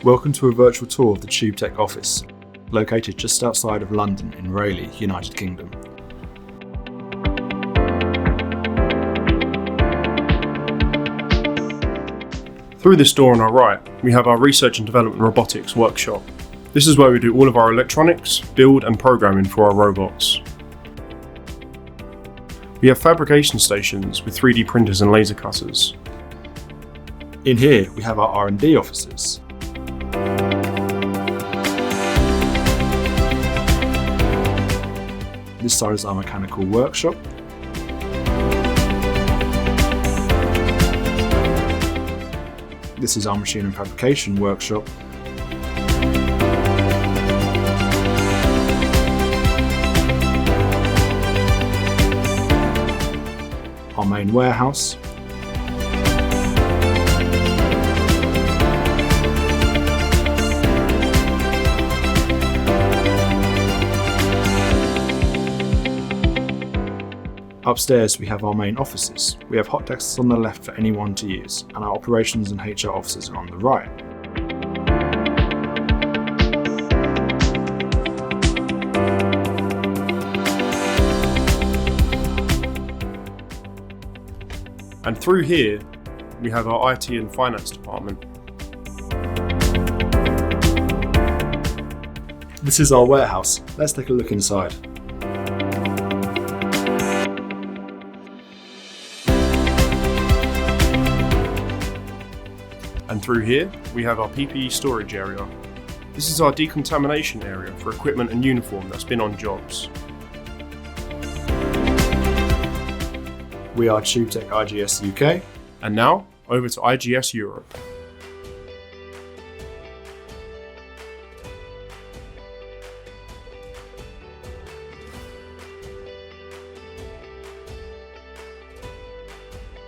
Welcome to a virtual tour of the TubeTech office, located just outside of London in Rayleigh, United Kingdom. Through this door on our right, we have our Research and Development Robotics workshop. This is where we do all of our electronics, build and programming for our robots. We have fabrication stations with 3D printers and laser cutters. In here, we have our R&D offices. This side is our mechanical workshop. This is our machine and fabrication workshop. Our main warehouse. Upstairs, we have our main offices. We have hot desks on the left for anyone to use, and our operations and HR offices are on the right. And through here, we have our IT and finance department. This is our warehouse. Let's take a look inside. And through here, we have our PPE storage area. This is our decontamination area for equipment and uniform that's been on jobs. We are TubeTech IGS UK. And now, over to IGS Europe.